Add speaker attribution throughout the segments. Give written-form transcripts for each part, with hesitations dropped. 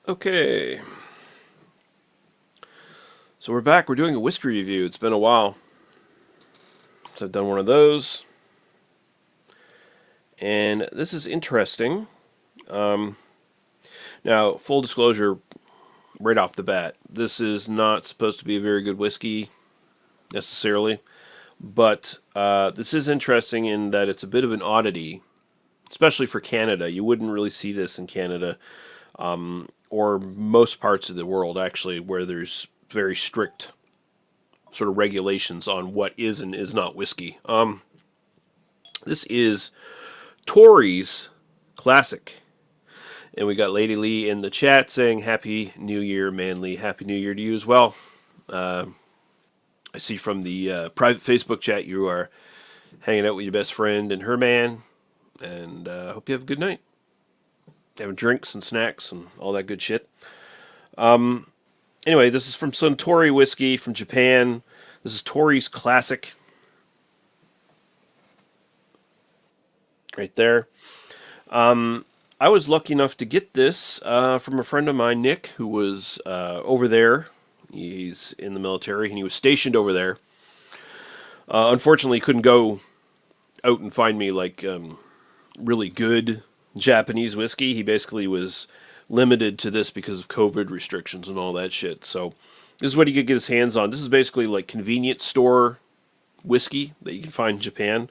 Speaker 1: Okay, so we're back. We're doing a whiskey review. It's been a while since I've done one of those, and this is interesting. Um, Now, full disclosure, right off the bat, this is not supposed to be a very good whiskey necessarily, but this is interesting in that it's a bit of an oddity, especially for Canada. You wouldn't really see this in Canada or most parts of the world, actually, where there's very strict sort of regulations on what is and is not whiskey. This is Torys Classic. And we got Lady Lee in the chat saying, Happy New Year, Manly. Happy New Year to you as well. I see from the private Facebook chat you are hanging out with your best friend and her man. And hope you have a good night. Having drinks and snacks and all that good shit. Anyway, this is from Suntory Whiskey from Japan. This is Torys Classic. Right there. I was lucky enough to get this from a friend of mine, Nick, who was over there. He's in the military, and he was stationed over there. Unfortunately, he couldn't go out and find me really good Japanese whiskey. He basically was limited to this because of COVID restrictions and all that shit. So this is what he could get his hands on. This is basically like convenience store whiskey that you can find in Japan.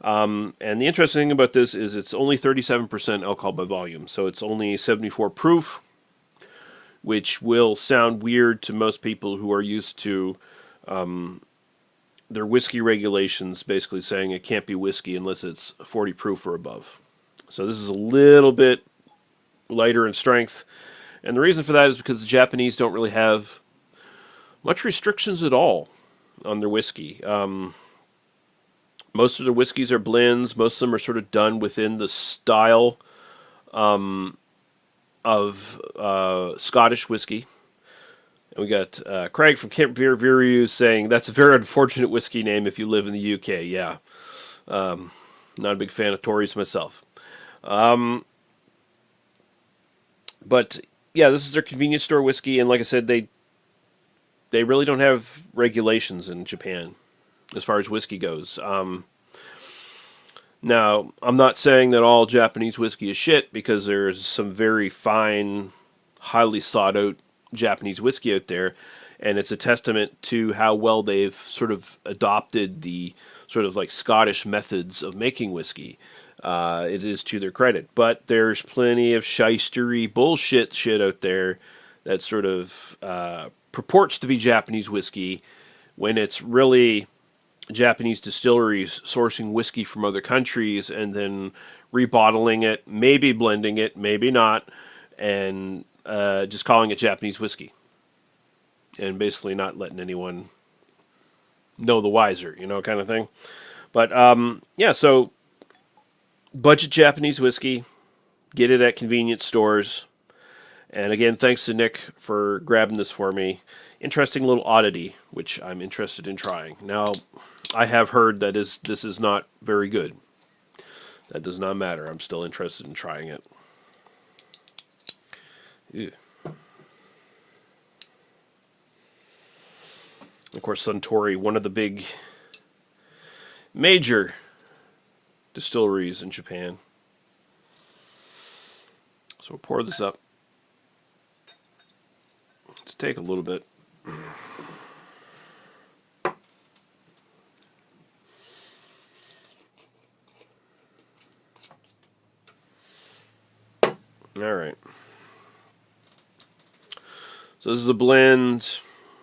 Speaker 1: And the interesting thing about this is it's only 37% alcohol by volume, so it's only 74 proof, which will sound weird to most people who are used to their whiskey regulations basically saying it can't be whiskey unless it's 40 proof or above. So this is a little bit lighter in strength, and the reason for that is because the Japanese don't really have much restrictions at all on their whiskey. Most of their whiskeys are blends. Most of them are sort of done within the style of Scottish whiskey. And we got Craig from Camp Beer Reviews saying, that's a very unfortunate whiskey name if you live in the UK. Yeah. Not a big fan of Torys myself. But, yeah, this is their convenience store whiskey. And like I said, they really don't have regulations in Japan as far as whiskey goes. Now, I'm not saying that all Japanese whiskey is shit, because there's some very fine, highly sought out Japanese whiskey out there, and it's a testament to how well they've sort of adopted the sort of like Scottish methods of making whiskey. It is to their credit. But there's plenty of shystery bullshit shit out there that sort of purports to be Japanese whiskey when it's really Japanese distilleries sourcing whiskey from other countries and then rebottling it, maybe blending it, maybe not, and just calling it Japanese whiskey. And basically not letting anyone know the wiser, kind of thing. But, yeah, so budget Japanese whiskey, get it at convenience stores. And again, thanks to Nick for grabbing this for me. Interesting little oddity, which I'm interested in trying. Now, I have heard that this is not very good. That does not matter. I'm still interested in trying it. Ew. Of course, Suntory, one of the big major distilleries in Japan. So we'll pour this up. Let's take a little bit. All right. So this is a blend.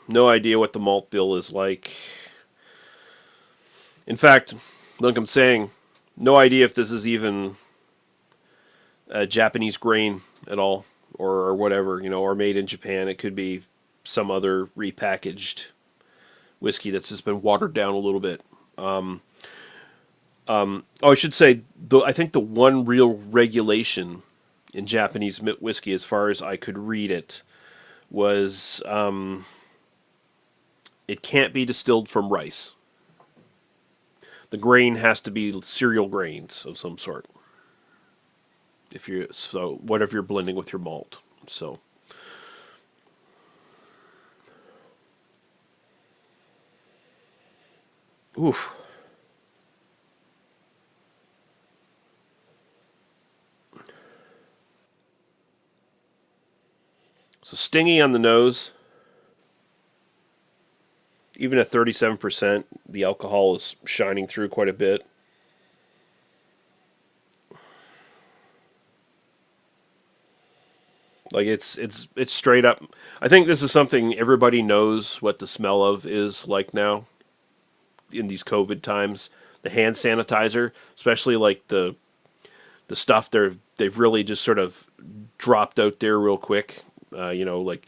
Speaker 1: No idea what the malt bill is like. In fact, like I'm saying, no idea if this is even a Japanese grain at all, or whatever, or made in Japan. It could be some other repackaged whiskey that's just been watered down a little bit. I should say, I think the one real regulation in Japanese whiskey, as far as I could read it, was it can't be distilled from rice. The grain has to be cereal grains of some sort. Whatever you're blending with your malt. So Oof. So stingy on the nose. Even at 37%, the alcohol is shining through quite a bit. Like it's straight up. I think this is something everybody knows what the smell of is like now in these COVID times. The hand sanitizer, especially like the stuff they've really just sort of dropped out there real quick. Like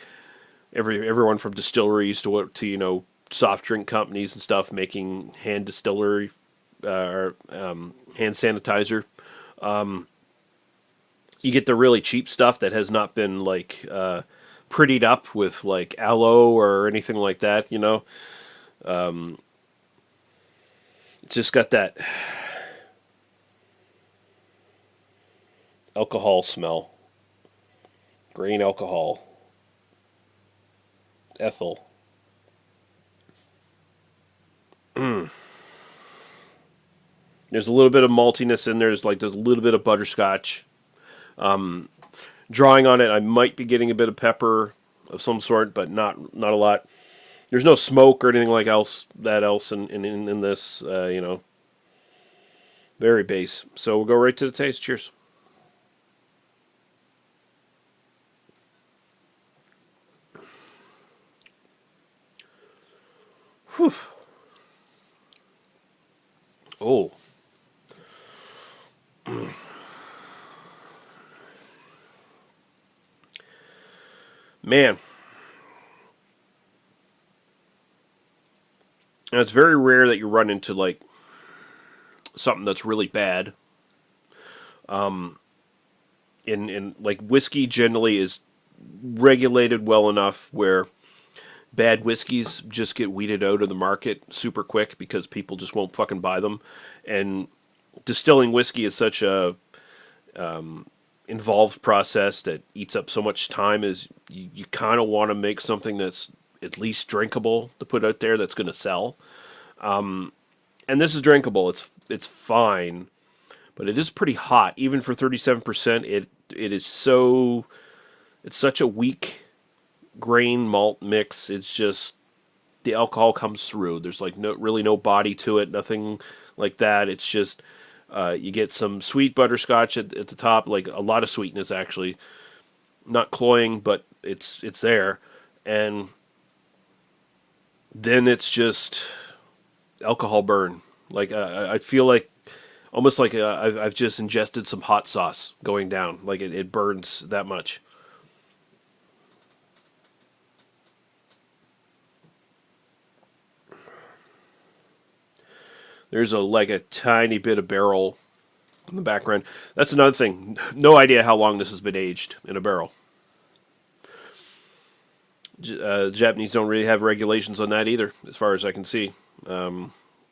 Speaker 1: everyone from distilleries to soft drink companies and stuff making hand distillery or hand sanitizer. You get the really cheap stuff that has not been like prettied up with like aloe or anything like that. It's just got that alcohol smell, grain alcohol, ethyl. There's a little bit of maltiness in there. There's a little bit of butterscotch. Drawing on it, I might be getting a bit of pepper of some sort, but not a lot. There's no smoke or anything like else in this. Very base. So we'll go right to the taste. Cheers. Whew. Oh. Man. And it's very rare that you run into like something that's really bad. In like whiskey generally is regulated well enough where bad whiskeys just get weeded out of the market super quick because people just won't fucking buy them. And distilling whiskey is such a involved process that eats up so much time. Is you kind of want to make something that's at least drinkable to put out there that's going to sell. And this is drinkable. It's fine, but it is pretty hot. Even for 37%, it is so. It's such a weak grain malt mix. It's just the alcohol comes through. There's like no body to it. Nothing like that. It's just you get some sweet butterscotch at the top, like a lot of sweetness actually. Not cloying, but it's there, and then it's just alcohol burn. Like I feel like almost like I've just ingested some hot sauce going down. Like it burns that much. There's a tiny bit of barrel in the background. That's another thing. No idea how long this has been aged in a barrel. Japanese don't really have regulations on that either, as far as I can see.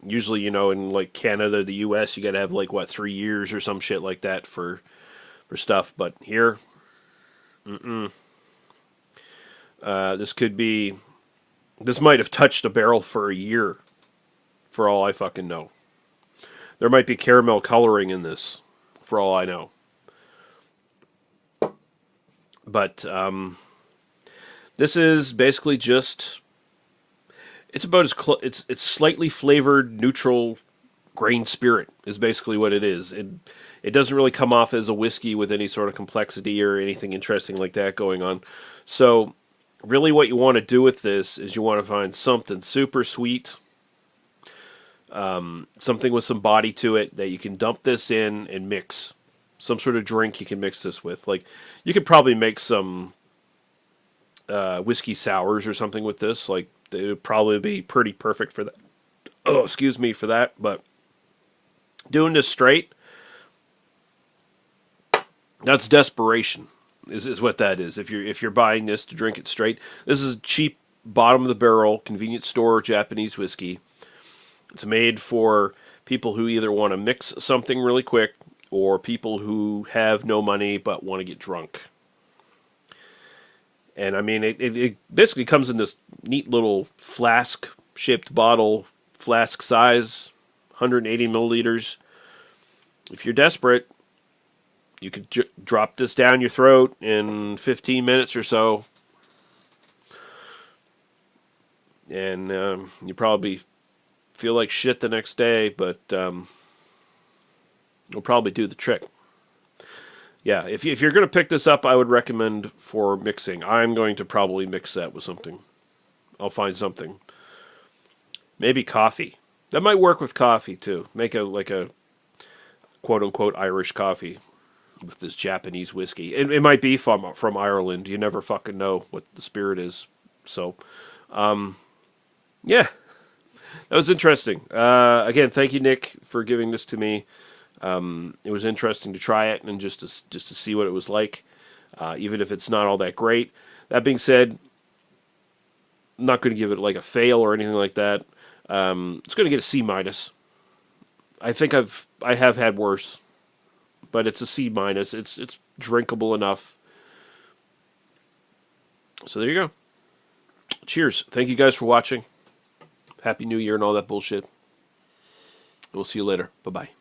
Speaker 1: Usually, in like Canada, the U.S., you got to have 3 years or some shit like that for stuff. But here, this might have touched a barrel for a year, for all I fucking know. There might be caramel coloring in this, for all I know. But this is basically just. It's about it's slightly flavored, neutral grain spirit is basically what it is. It doesn't really come off as a whiskey with any sort of complexity or anything interesting like that going on. So really what you want to do with this is you want to find something super sweet, something with some body to it that you can dump this in and mix. Some sort of drink you can mix this with. Like you could probably make some whiskey sours or something with this. Like it would probably be pretty perfect for that. Oh, excuse me for that. But doing this straight, that's desperation. Is what that is. If you're buying this to drink it straight, this is cheap, bottom of the barrel, convenience store Japanese whiskey. It's made for people who either want to mix something really quick or people who have no money but want to get drunk. And I mean, it basically comes in this neat little flask-shaped bottle flask size, 180 milliliters. If you're desperate, you could drop this down your throat in 15 minutes or so. And you probably feel like shit the next day, but it'll probably do the trick. Yeah, if you're going to pick this up, I would recommend for mixing. I'm going to probably mix that with something. I'll find something. Maybe coffee. That might work with coffee, too. Make a quote-unquote Irish coffee with this Japanese whiskey. It might be from Ireland. You never fucking know what the spirit is. So, yeah. That was interesting. Again, thank you, Nick, for giving this to me. It was interesting to try it and just to see what it was like, even if it's not all that great. That being said, I'm not going to give it like a fail or anything like that. It's going to get a C minus. I think I have had worse, but it's a C minus. It's drinkable enough. So there you go. Cheers. Thank you guys for watching. Happy New Year and all that bullshit. We'll see you later. Bye-bye.